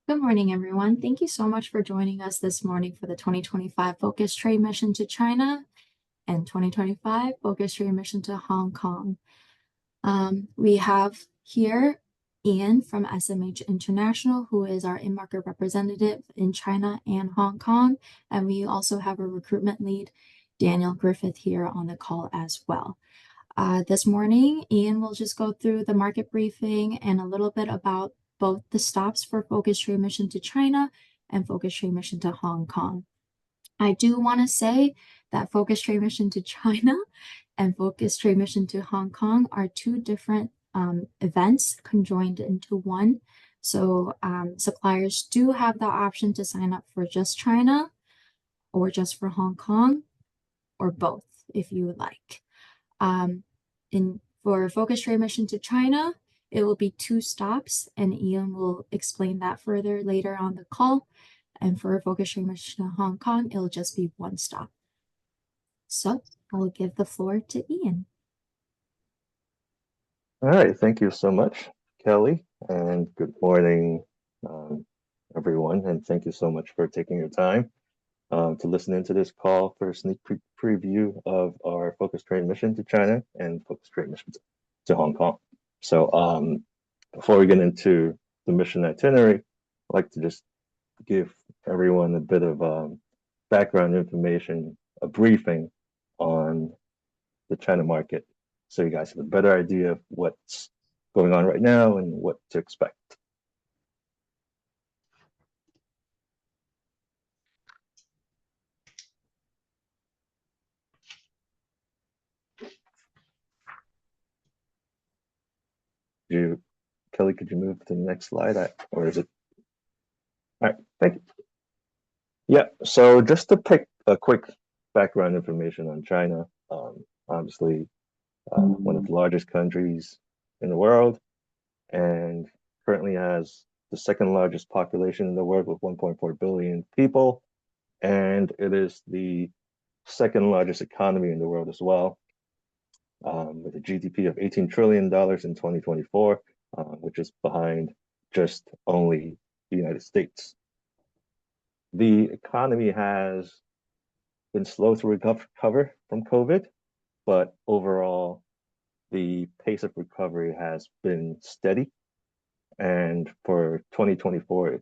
Good morning, everyone. Thank you so much for joining us this morning for the 2025 Focus Trade Mission to China and 2025 Focus Trade Mission to Hong Kong. We have here Ian from SMH International, who is our in-market representative in China and Hong Kong. And we also have a recruitment lead, Daniel Griffith, here on the call as well. This morning, Ian will just go through the market briefing and a little bit about both the stops for Focus Trade Mission to China and Focus Trade Mission to Hong Kong. I do want to say that Focus Trade Mission to China and Focus Trade Mission to Hong Kong are two different events conjoined into one. So suppliers do have the option to sign up for just China or just for Hong Kong or both if you would like. For Focus Trade Mission to China, it will be 2 stops, and Ian will explain that further later on the call. And for Focus Trade Mission to Hong Kong, it'll just be 1 stop. So I'll give the floor to Ian. All right, thank you so much, Kelly, and good morning, everyone, and thank you so much for taking your time to listen into this call for a sneak preview of our Focus Trade Mission to China and Focus Trade Mission to Hong Kong. So before we get into the mission itinerary, I'd like to just give everyone a bit of background information, a briefing on the China market, so you guys have a better idea of what's going on right now and what to expect. Kelly, could you move to the next slide? Or is it? All right, thank you. Yeah, so just to pick a quick background information on China, obviously one of the largest countries in the world, and currently has the second largest population in the world with 1.4 billion people, and it is the second largest economy in the world as well, with a GDP of $18 trillion in 2024, which is behind just only the United States. The economy has been slow to recover from COVID, but overall, the pace of recovery has been steady. And for 2024,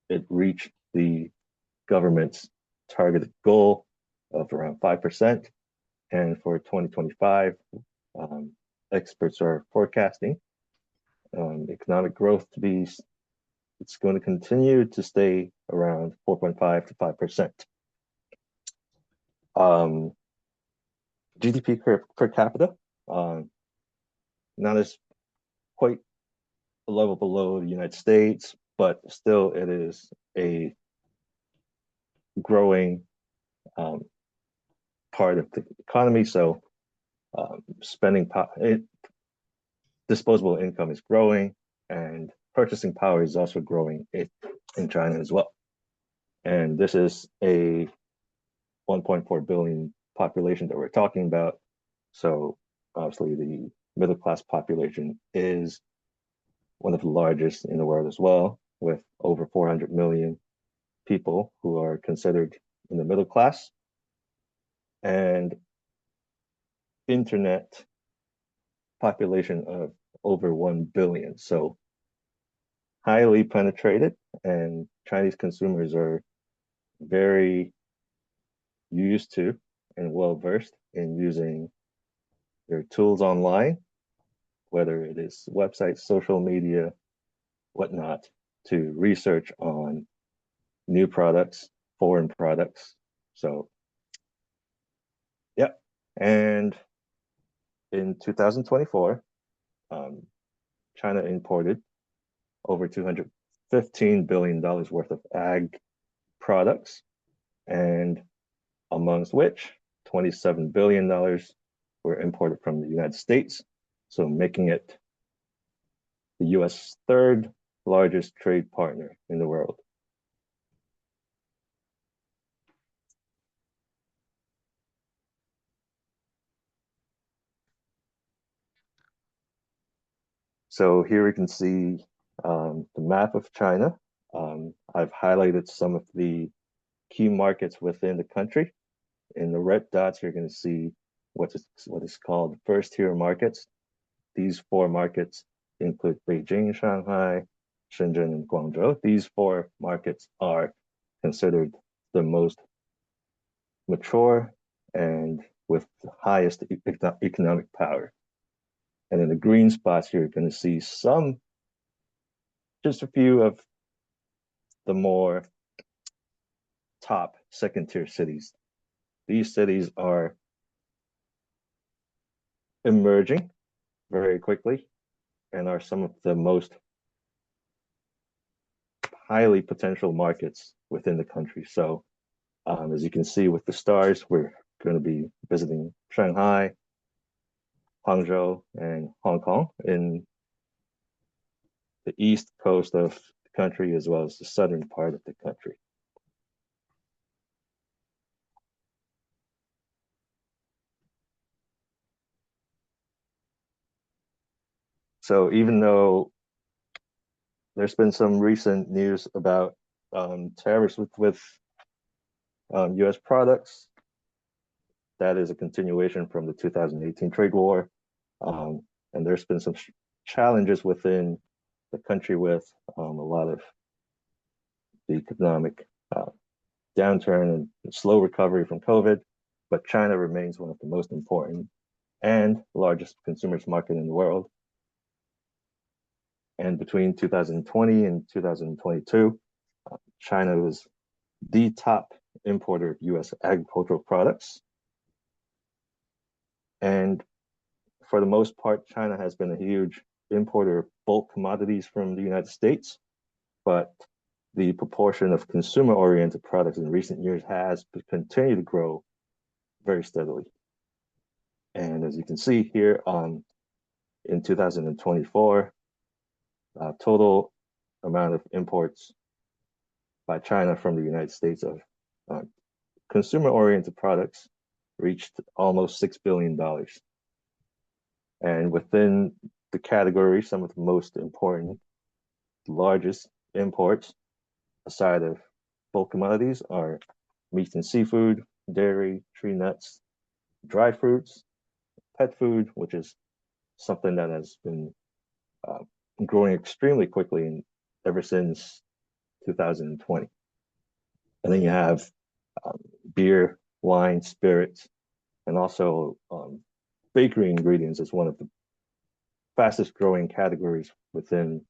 it reached the government's targeted goal of around 5%. And for 2025, experts are forecasting economic growth to be, it's going to continue to stay around 4.5 to 5%. GDP per capita, not as quite a level below the United States, but still it is a growing part of the economy. So disposable income is growing, and purchasing power is also growing in China as well. And this is a 1.4 billion population that we're talking about. So obviously the middle class population is one of the largest in the world as well, with over 400 million people who are considered in the middle class. And internet population of over 1 billion. So highly penetrated, and Chinese consumers are very used to and well versed in using their tools online, whether it is websites, social media, whatnot, to research on new products, foreign products. So, yeah. And in 2024, China imported over $215 billion worth of ag products, and amongst which $27 billion were imported from the United States, so making it the US third largest trade partner in the world. So here we can see the map of China I've highlighted some of the key markets within the country. In the red dots, you're going to see what is called first-tier markets. These four markets include Beijing, Shanghai, Shenzhen, and Guangzhou. These four markets are considered the most mature and with the highest economic power. And in the green spots, you're going to see just a few of the more top second-tier cities. These cities are emerging very quickly and are some of the most highly potential markets within the country. So as you can see with the stars, we're going to be visiting Shanghai, Hangzhou, and Hong Kong in the east coast of the country, as well as the southern part of the country. So even though there's been some recent news about tariffs with US products, that is a continuation from the 2018 trade war. And there's been some challenges within the country with a lot of the economic downturn and slow recovery from COVID, but China remains one of the most important and largest consumers market in the world. And between 2020 and 2022, China was the top importer of US agricultural products. And for the most part, China has been a huge importer of bulk commodities from the United States, but the proportion of consumer-oriented products in recent years has continued to grow very steadily. And as you can see here in 2024, total amount of imports by China from the United States of consumer-oriented products reached almost $6 billion. And within the category, some of the most important, largest imports aside of bulk commodities are meat and seafood, dairy, tree nuts, dry fruits, pet food, which is something that has been growing extremely quickly ever since 2020. And then you have beer, wine, spirits, and also bakery ingredients is one of the fastest growing categories within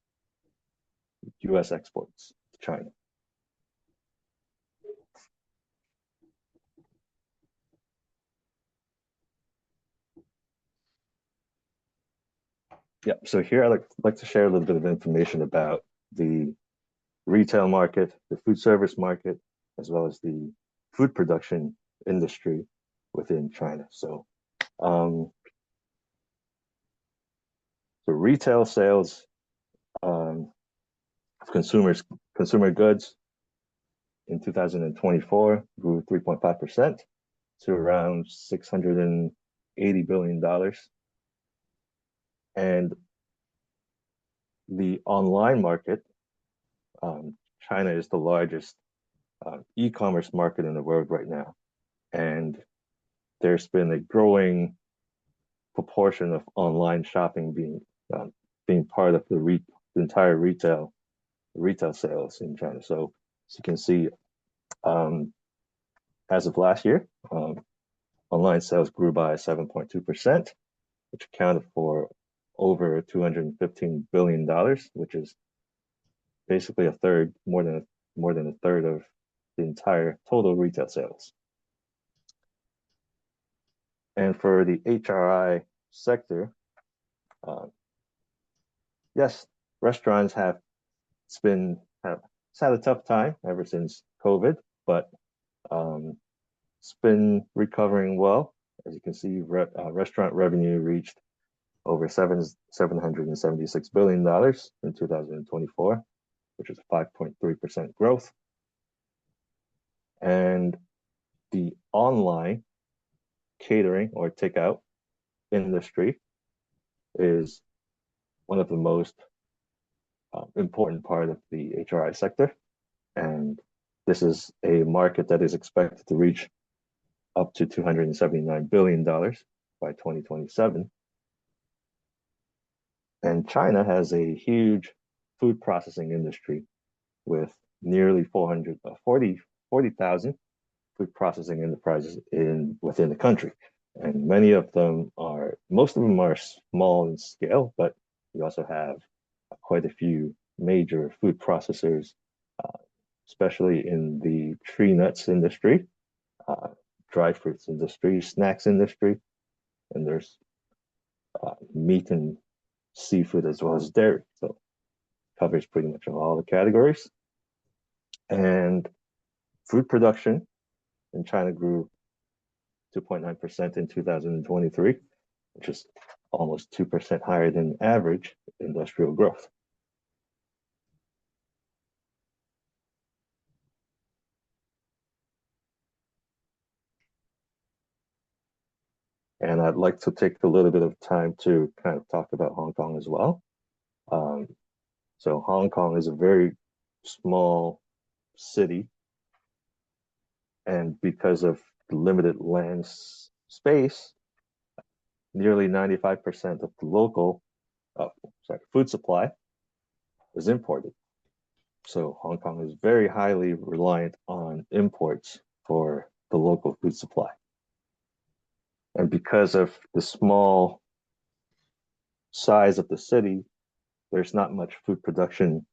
US exports to China. Yeah, so here I'd like to share a little bit of information about the retail market, the food service market, as well as the food production industry within China. So the retail sales of consumer goods in 2024 grew 3.5% to around $680 billion. And the online market, China is the largest e-commerce market in the world right now. And there's been a growing proportion of online shopping being part of the entire retail sales in China. So as you can see, as of last year, online sales grew by 7.2%, which accounted for over $215 billion, which is basically more than a third of the entire total retail sales. And for the HRI sector, yes, restaurants have had a tough time ever since COVID, but it's been recovering well. As you can see, restaurant revenue reached over $776 billion in 2024, which is a 5.3% growth. And the online catering or takeout industry is one of the most important part of the HRI sector. And this is a market that is expected to reach up to $279 billion by 2027. And China has a huge food processing industry with nearly 40,000 food processing enterprises within the country. And most of them are small in scale, but you also have quite a few major food processors, especially in the tree nuts industry, dry fruits industry, snacks industry, and there's meat and seafood as well as dairy. So covers pretty much all the categories. And food production in China grew 2.9% in 2023, which is almost 2% higher than average industrial growth. And I'd like to take a little bit of time to kind of talk about Hong Kong as well. So Hong Kong is a very small city, and because of the limited land space, nearly 95% of the local food supply is imported. So Hong Kong is very highly reliant on imports for the local food supply. And because of the small size of the city, there's not much food production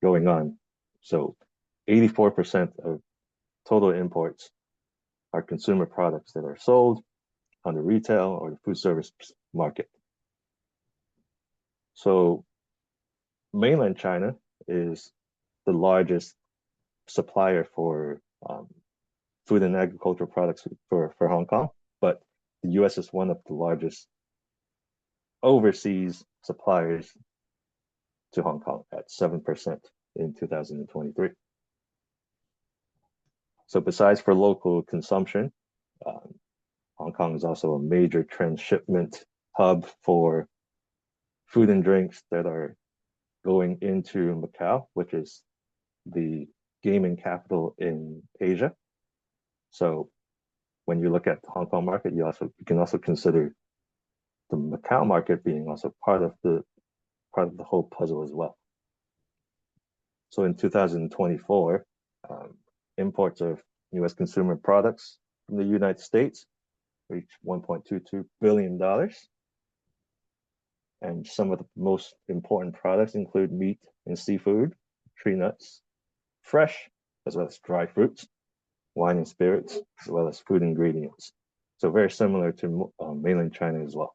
going on. So 84% of total imports are consumer products that are sold on the retail or the food service market. So mainland China is the largest supplier for food and agricultural products for Hong Kong, but the US is one of the largest overseas suppliers to Hong Kong at 7% in 2023. So besides for local consumption, Hong Kong is also a major transshipment hub for food and drinks that are going into Macau, which is the gaming capital in Asia. So when you look at the Hong Kong market, you can also consider the Macau market being also part of the whole puzzle as well. So in 2024, imports of US consumer products from the United States reached $1.22 billion. And some of the most important products include meat and seafood, tree nuts, fresh, as well as dry fruits, wine and spirits, as well as food ingredients. So very similar to mainland China as well.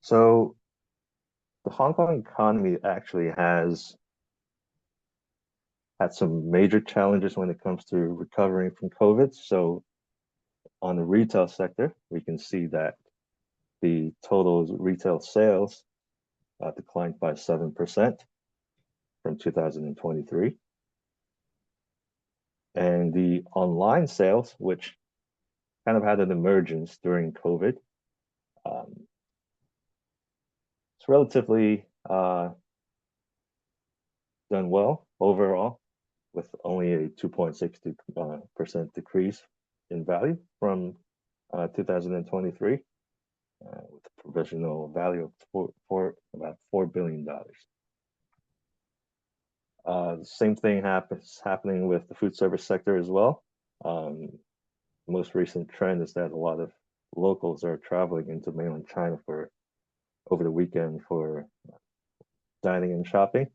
So the Hong Kong economy actually has had some major challenges when it comes to recovering from COVID. So on the retail sector, we can see that the total retail sales declined by 7% from 2023. And the online sales, which kind of had an emergence during COVID, it's relatively done well overall, with only a 2.6% decrease in value from 2023, with a provisional value of about $4 billion. The same thing happening with the food service sector as well. Most recent trend is that a lot of locals are traveling into mainland China over the weekend for dining and shopping.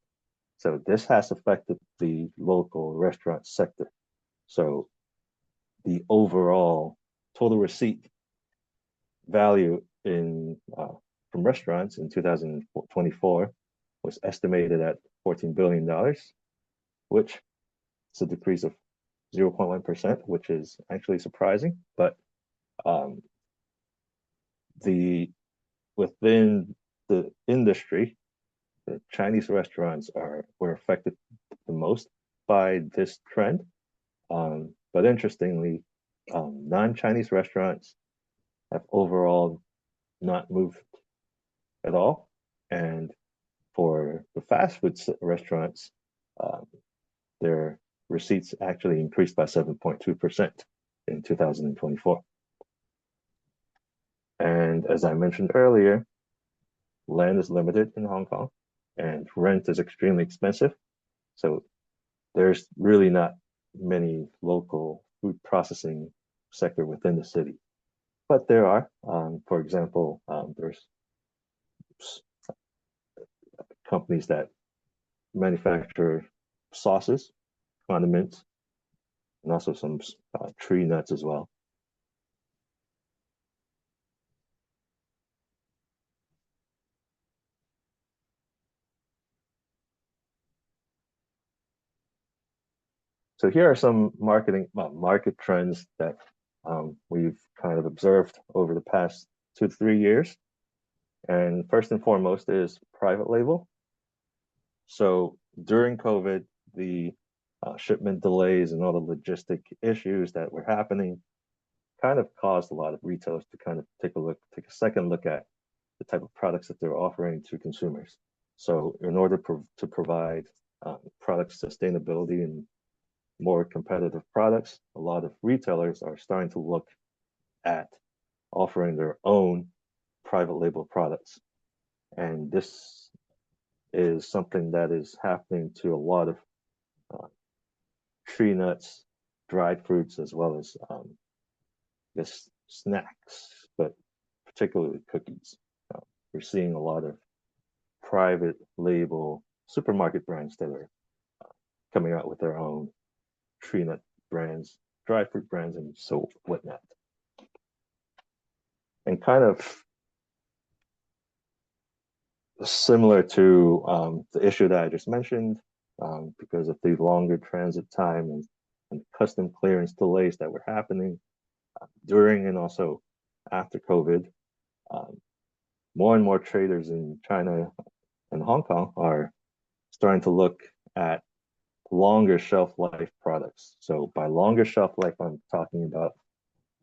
So this has affected the local restaurant sector. So the overall total receipt value from restaurants in 2024 was estimated at $14 billion, which is a decrease of 0.1%, which is actually surprising. But within the industry, the Chinese restaurants were affected the most by this trend. But interestingly, non-Chinese restaurants have overall not moved at all. And for the fast food restaurants, um, their receipts actually increased by 7.2% in 2024. And as I mentioned earlier, land is limited in Hong Kong and rent is extremely expensive. So there's really not many local food processing sector within the city. But there are, for example, there's companies that manufacture sauces, condiments, and also some tree nuts as well. So here are some market trends that we've kind of observed over the past 2 to 3 years. And first and foremost is private label. So during COVID, the shipment delays and all the logistic issues that were happening kind of caused a lot of retailers to kind of take a second look at the type of products that they're offering to consumers. So in order to provide product sustainability and more competitive products, a lot of retailers are starting to look at offering their own private label products. And this is something that is happening to a lot of tree nuts, dried fruits, as well as snacks, but particularly cookies. We're seeing a lot of private label supermarket brands that are coming out with their own tree nut brands, dry fruit brands, and so whatnot. And kind of similar to the issue that I just mentioned, because of the longer transit time and custom clearance delays that were happening during and also after COVID, more and more traders in China and Hong Kong are starting to look at longer shelf life products. So by longer shelf life, I'm talking about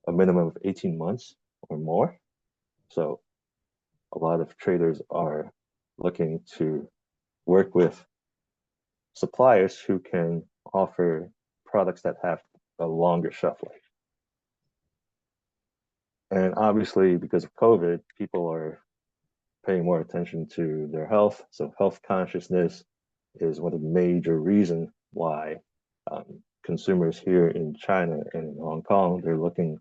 a minimum of 18 months or more. So a lot of traders are looking to work with suppliers who can offer products that have a longer shelf life. And obviously, because of COVID, people are paying more attention to their health. So health consciousness is one of the major reasons why consumers here in China and in Hong Kong, they're looking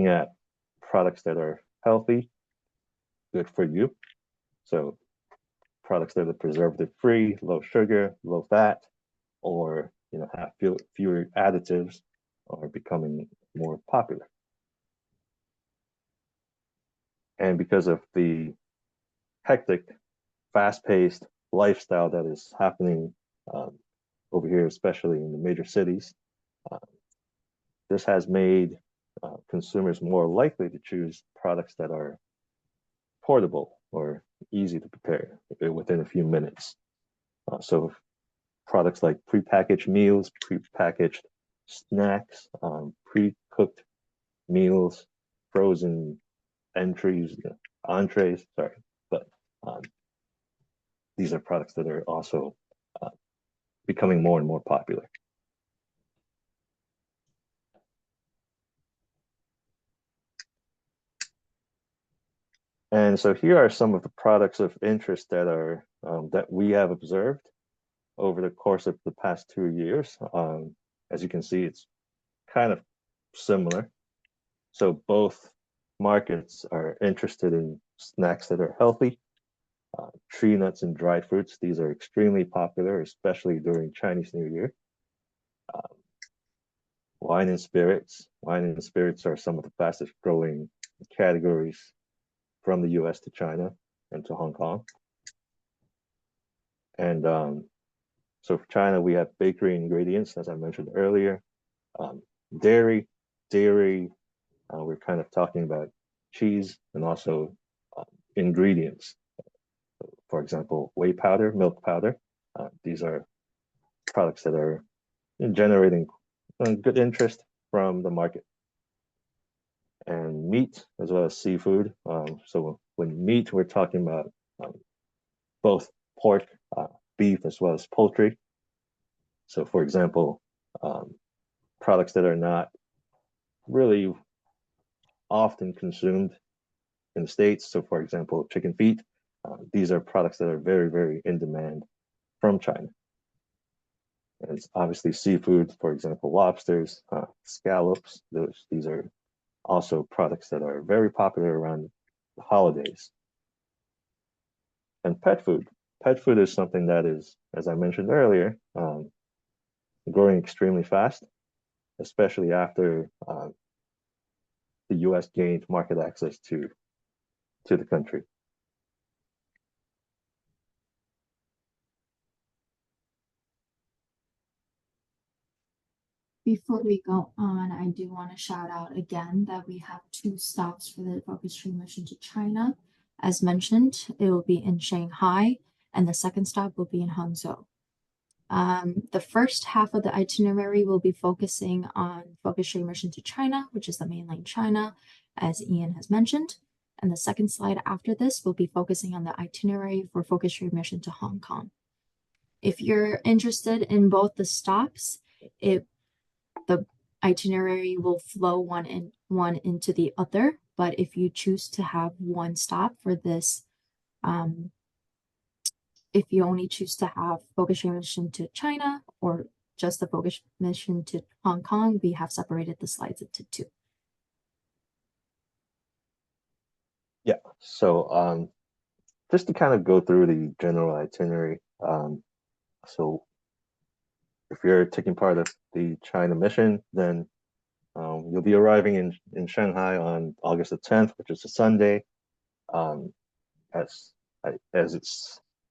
at products that are healthy, good for you. So products that are preservative free, low sugar, low fat, or have fewer additives are becoming more popular. And because of the hectic, fast-paced lifestyle that is happening over here, especially in the major cities, this has made consumers more likely to choose products that are portable or easy to prepare within a few minutes. So products like prepackaged meals, prepackaged snacks, pre-cooked meals, frozen entrees, sorry, but these are products that are also becoming more and more popular. And so here are some of the products of interest that are that we have observed over the course of the past 2 years. As you can see, it's kind of similar. So both markets are interested in snacks that are healthy. Tree nuts and dried fruits, these are extremely popular, especially during Chinese New Year. Wine and spirits. Wine and spirits are some of the fastest growing categories from the US to China and to Hong Kong. And so for China, we have bakery ingredients, as I mentioned earlier, dairy we're kind of talking about cheese and also ingredients. For example, whey powder, milk powder. These are products that are generating good interest from the market. And meat as well as seafood. So when meat, we're talking about both pork, beef, as well as poultry. So for example, products that are not really often consumed in the States. So for example, chicken feet, these are products that are very, very in demand from China. And it's obviously seafood, for example, lobsters, scallops. These are also products that are very popular around the holidays. And pet food. Pet food is something that is, as I mentioned earlier, growing extremely fast, especially after the U.S. gained market access to the country. Before we go on, I do want to shout out again that we have 2 stops for the focus trade mission to China. As mentioned, it will be in Shanghai, and the second stop will be in Hangzhou. The first half of the itinerary will be focusing on focus trade mission to China, which is the mainland China, as Ian has mentioned. And the second slide after this will be focusing on the itinerary for focus trade mission to Hong Kong. If you're interested in both the stops, the itinerary will flow one into the other. But if you choose to have one stop for this, if you only choose to have focus mission to China or just the focus mission to Hong Kong, we have separated the slides into 2. Yeah, so just to kind of go through the general itinerary. So if you're taking part of the China mission, then you'll be arriving in Shanghai on August the 10th, which is a Sunday. As it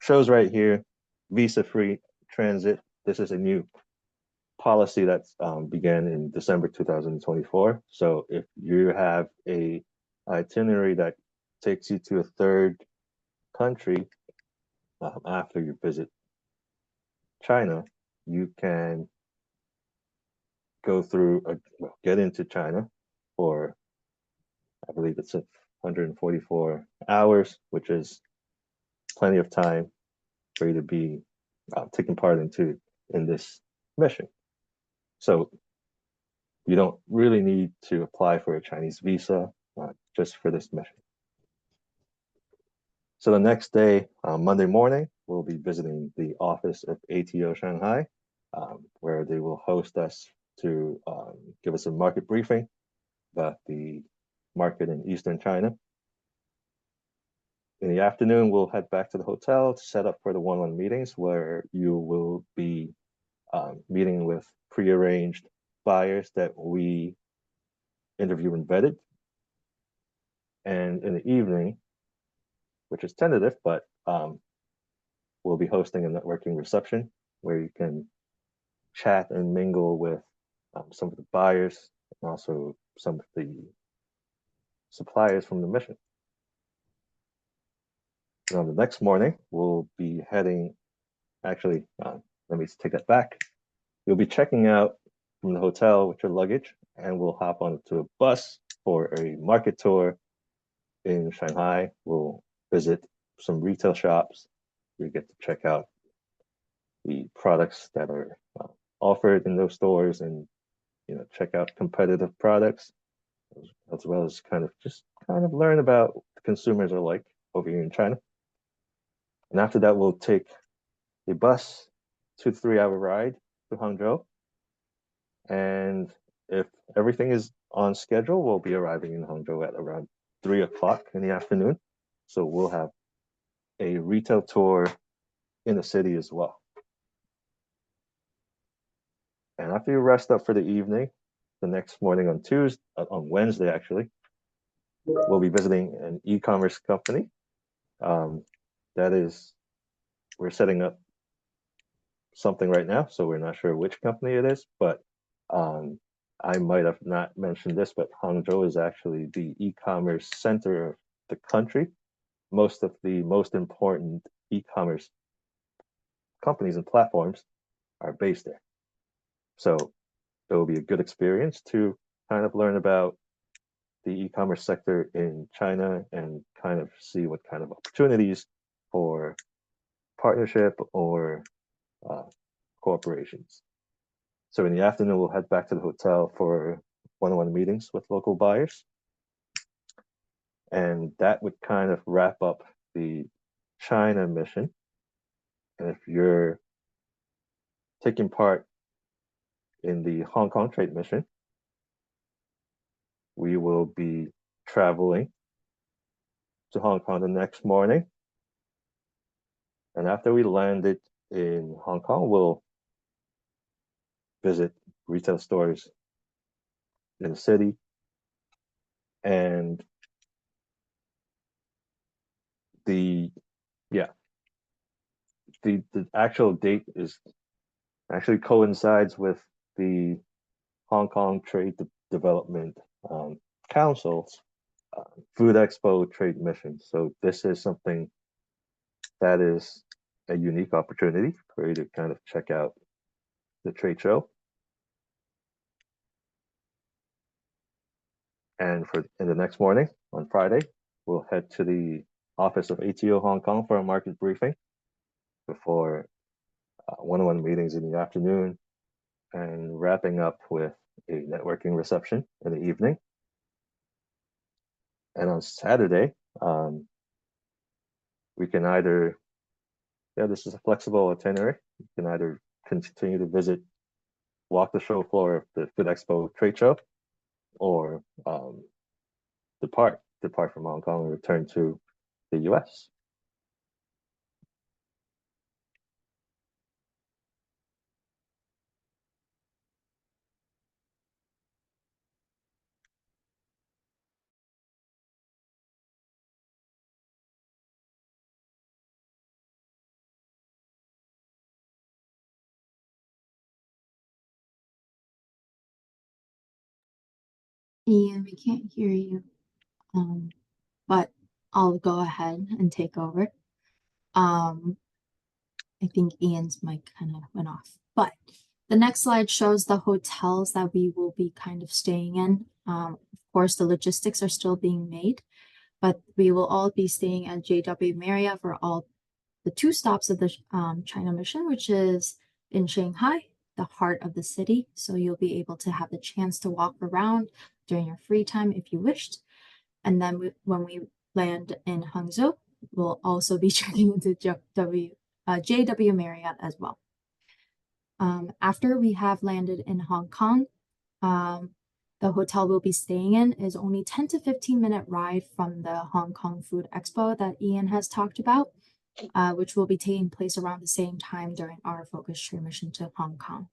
shows right here, visa-free transit. This is a new policy that began in December 2024. So if you have a itinerary that takes you to a third country after you visit China, you can go through, get into China for, I believe it's 144 hours, which is plenty of time for you to be taking part in this mission. So you don't really need to apply for a Chinese visa just for this mission. So the next day, Monday morning, we'll be visiting the office of ATO Shanghai, where they will host us to give us a market briefing about the market in Eastern China. In the afternoon, we'll head back to the hotel to set up for the one-on-one meetings where you will be meeting with prearranged buyers that we interview and vetted. And in the evening, which is tentative, but we'll be hosting a networking reception where you can chat and mingle with some of the buyers and also some of the suppliers from the mission. And on the next morning, we'll be heading, actually, let me take that back. You'll be checking out from the hotel with your luggage, and we'll hop onto a bus for a market tour in Shanghai. We'll visit some retail shops. You get to check out the products that are offered in those stores, and check out competitive products, as well as kind of learn about what the consumers are like over here in China. And after that, we'll take a bus, 2 to 3 hour ride to Hangzhou. And if everything is on schedule, we'll be arriving in Hangzhou at around 3 o'clock in the afternoon. So we'll have a retail tour in the city as well. And after you rest up for the evening, the next morning on Wednesday actually, we'll be visiting an e-commerce company. We're setting up something right now, so we're not sure which company it is, but I might have not mentioned this, but Hangzhou is actually the e-commerce center of the country. Most of the most important e-commerce companies and platforms are based there. So it will be a good experience to kind of learn about the e-commerce sector in China and kind of see what kind of opportunities for partnership or corporations. So in the afternoon, we'll head back to the hotel for one-on-one meetings with local buyers. And that would kind of wrap up the China mission. And if you're taking part in the Hong Kong trade mission, we will be traveling to Hong Kong the next morning. And after we landed in Hong Kong, we'll visit retail stores in the city. And the actual date is actually coincides with the Hong Kong Trade Development Council's Food Expo trade mission. So this is something that is a unique opportunity for you to kind of check out the trade show. And in the next morning, on Friday, we'll head to the office of ATO Hong Kong for a market briefing before one-on-one meetings in the afternoon, and wrapping up with a networking reception in the evening. And on Saturday, we can either, this is a flexible itinerary. You can either continue to walk the show floor of the Food Expo trade show, or depart from Hong Kong and return to the US. Ian, we can't hear you. But I'll go ahead and take over. I think Ian's mic kind of went off. But the next slide shows the hotels that we will be kind of staying in. Of course, the logistics are still being made, but we will all be staying at JW Marriott for all the 2 stops of the China mission, which is in Shanghai, the heart of the city. So you'll be able to have the chance to walk around during your free time if you wished. And then when we land in Hangzhou, we'll also be checking into JW Marriott as well. After we have landed in Hong Kong, the hotel we'll be staying in is only 10 to 15 minute ride from the Hong Kong Food Expo that Ian has talked about, which will be taking place around the same time during our focus trade mission to Hong Kong.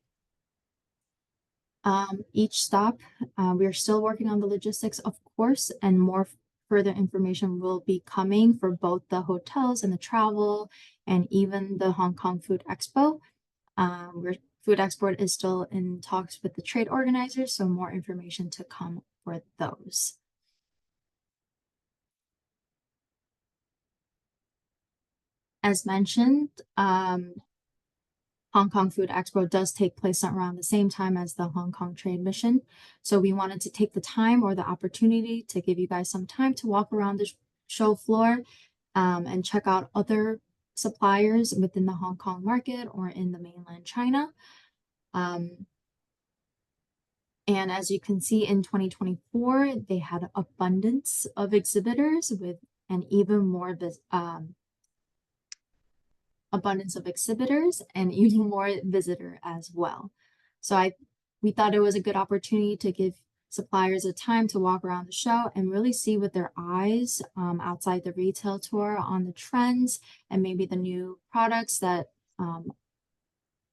Each stop, we are still working on the logistics, of course, and more further information will be coming for both the hotels and the travel and even the Hong Kong Food Expo. Food Export is still in talks with the trade organizers, so more information to come for those. As mentioned, Hong Kong Food Expo does take place around the same time as the Hong Kong trade mission. So we wanted to take the time or the opportunity to give you guys some time to walk around the show floor and check out other suppliers within the Hong Kong market or in the mainland China. And as you can see in 2024, they had abundance of exhibitors with an even more abundance of exhibitors and even more visitor as well. So we thought it was a good opportunity to give suppliers a time to walk around the show and really see with their eyes outside the retail tour on the trends and maybe the new products that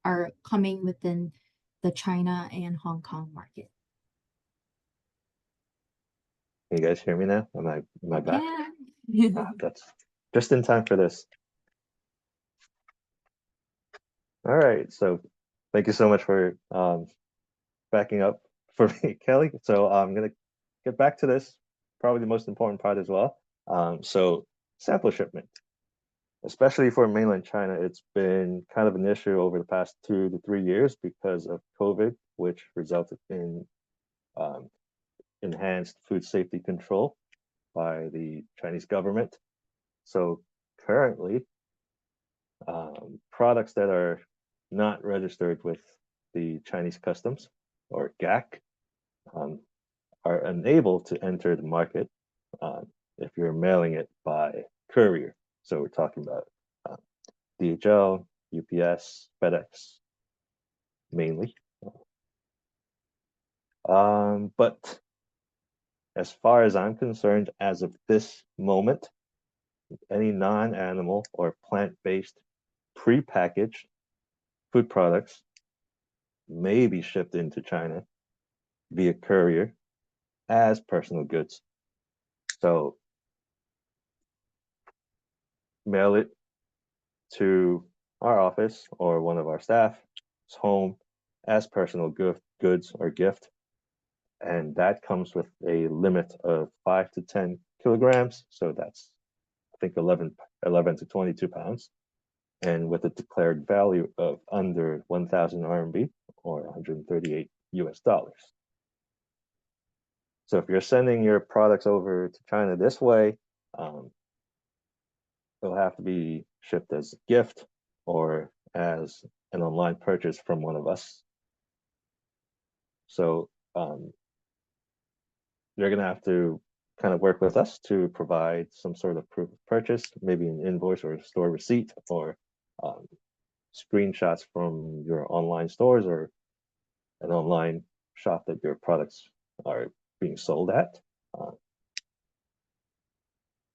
are coming within the China and Hong Kong market. Can you guys hear me now? Am I back? Yeah. That's just in time for this. All right, so thank you so much for backing up for me, Kelly. So I'm gonna get back to this, probably the most important part as well. So sample shipment, especially for mainland China, it's been kind of an issue over the past 2 to 3 years because of COVID, which resulted in um, enhanced food safety control by the Chinese government. So currently, products that are not registered with the Chinese customs or GAC um, are unable to enter the market if you're mailing it by courier. So we're talking about uh, DHL, UPS, FedEx, mainly. But as far as I'm concerned, as of this moment, any non-animal or plant-based pre-packaged food products may be shipped into China via courier as personal goods. So mail it to our office or one of our staff's home as personal goods or gift. And that comes with a limit of 5 to 10 kilograms. So that's, I think, 11 to 22 pounds. And with a declared value of under 1,000 RMB or 138 US dollars. So if you're sending your products over to China this way, it'll have to be shipped as a gift or as an online purchase from one of us. So you're going to have to kind of work with us to provide some sort of proof of purchase, maybe an invoice or a store receipt or screenshots from your online stores or an online shop that your products are being sold at.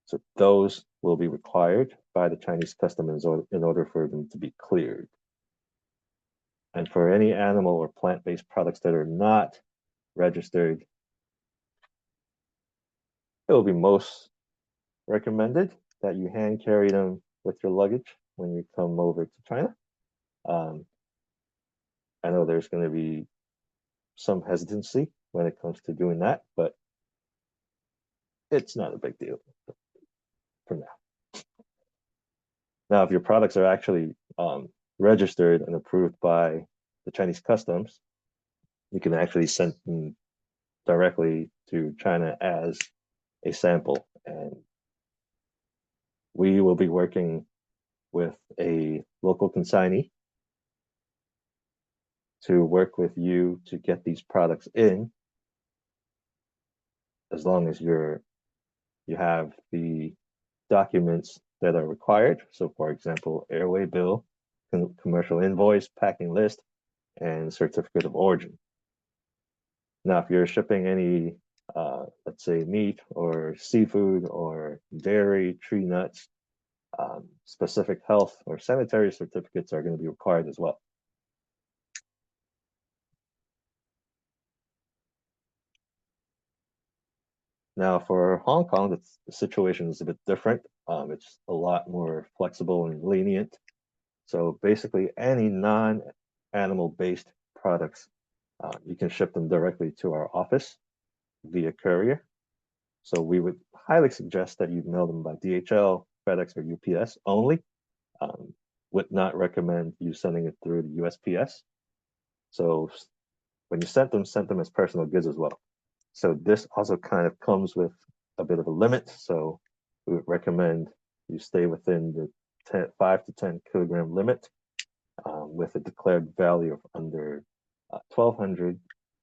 So those will be required by the Chinese customs in order for them to be cleared. And for any animal or plant-based products that are not registered, it will be most recommended that you hand carry them with your luggage when you come over to China. I know there's going to be some hesitancy when it comes to doing that, but it's not a big deal for now. Now, if your products are actually registered and approved by the Chinese customs, you can actually send them directly to China as a sample. And we will be working with a local consignee to work with you to get these products in, as long as you have the documents that are required. So for example, airway bill, commercial invoice, packing list, and certificate of origin. Now, if you're shipping any, let's say meat or seafood or dairy, tree nuts, specific health or sanitary certificates are going to be required as well. Now, for Hong Kong, the situation is a bit different. It's a lot more flexible and lenient. So basically, any non-animal based products, you can ship them directly to our office via courier. So we would highly suggest that you mail them by DHL, FedEx, or UPS only. Would not recommend you sending it through the USPS. So when you send them as personal goods as well. So this also kind of comes with a bit of a limit. So we would recommend you stay within the 5 to 10 kilogram limit with a declared value of under 1,200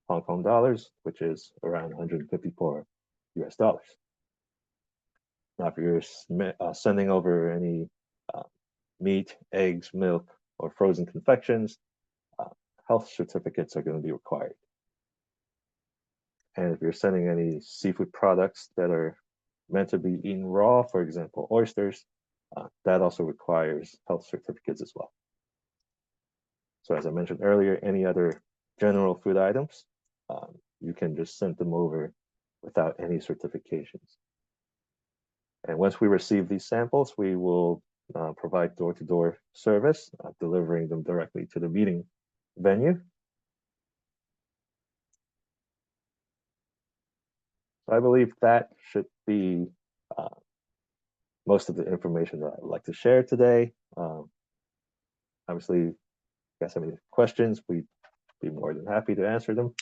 Hong Kong dollars, which is around 154 US dollars. Now, if you're sending over any meat, eggs, milk, or frozen confections, health certificates are going to be required. And if you're sending any seafood products that are meant to be eaten raw, for example, oysters, that also requires health certificates as well. So as I mentioned earlier, any other general food items, you can just send them over without any certifications. And once we receive these samples, we will provide door-to-door service, delivering them directly to the meeting venue. So I believe that should be most of the information that I'd like to share today. Obviously, if you guys have any questions, we'd be more than happy to answer them.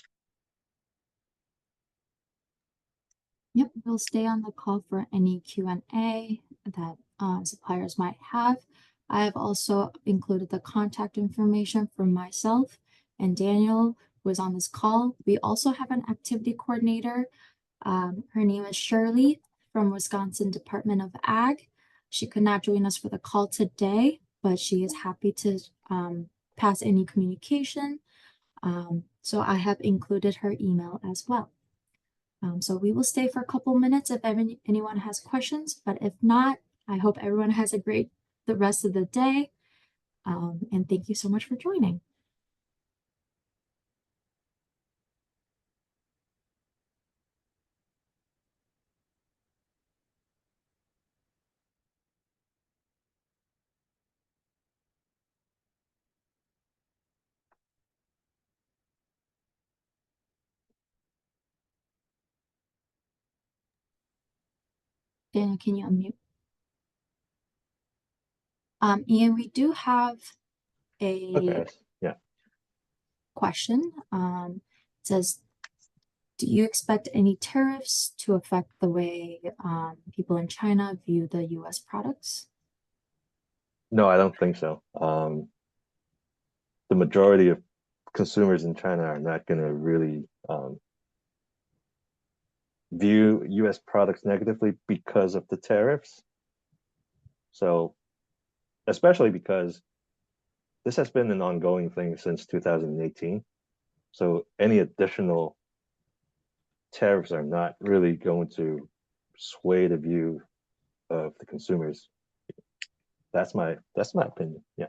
Yep, we'll stay on the call for any Q&A that suppliers might have. I have also included the contact information for myself and Daniel, who is on this call. We also have an activity coordinator. Her name is Shirley from Wisconsin Department of Ag. She could not join us for the call today, but she is happy to pass any communication. So I have included her email as well. So we will stay for a couple minutes if anyone has questions, but if not, I hope everyone has the rest of the day. And thank you so much for joining. Daniel, can you unmute? Ian, we do have a Okay. Yeah. question. It says, do you expect any tariffs to affect the way people in China view the US products? No, I don't think so. The majority of consumers in China are not going to really view US products negatively because of the tariffs. So, especially because this has been an ongoing thing since 2018. So any additional tariffs are not really going to sway the view of the consumers. That's my opinion. Yeah.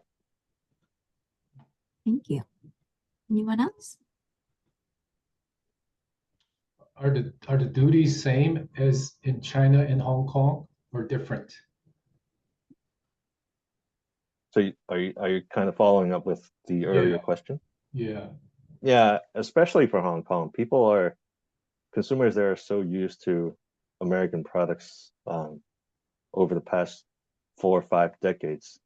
Thank you. Anyone else? Are the duties same as in China and Hong Kong or different? So are you kind of following up with the earlier Yeah. question? Yeah. Yeah, especially for Hong Kong, consumers there are so used to American products over the past 4 or 5 decades.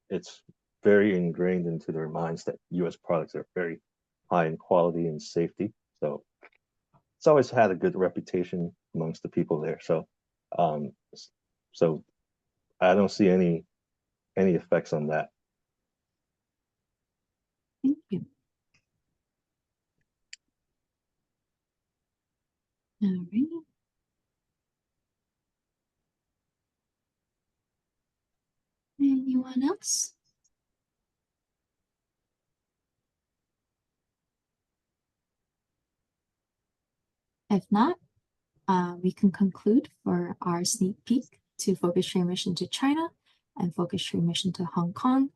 It's very ingrained into their minds that US products are very high in quality and safety. So it's always had a good reputation amongst the people there. So so I don't see any effects on that. Thank you. All right. Anyone else? If not, we can conclude for our sneak peek to Focus Trade Mission to China and Focus Trade Mission to Hong Kong.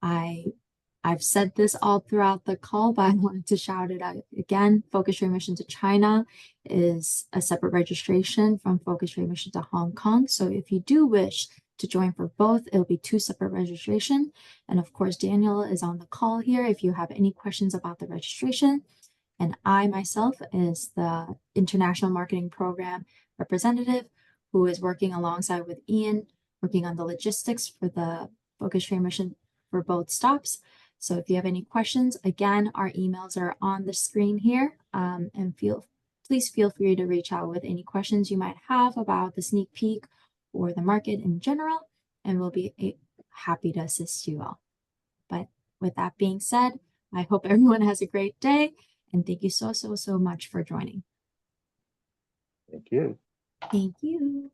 I've said this all throughout the call, but I wanted to shout it out again. Focus Trade Mission to China is a separate registration from Focus Trade Mission to Hong Kong. So if you do wish to join for both, it'll be 2 separate registration. And of course, Daniel is on the call here if you have any questions about the registration. And I myself is the International Marketing Program representative who is working alongside with Ian, working on the logistics for the Focus Trade Mission for both stops. So if you have any questions, again, our emails are on the screen here. And please feel free to reach out with any questions you might have about the sneak peek or the market in general, and we'll be happy to assist you all. But with that being said, I hope everyone has a great day, and thank you so much for joining. Thank you. Thank you.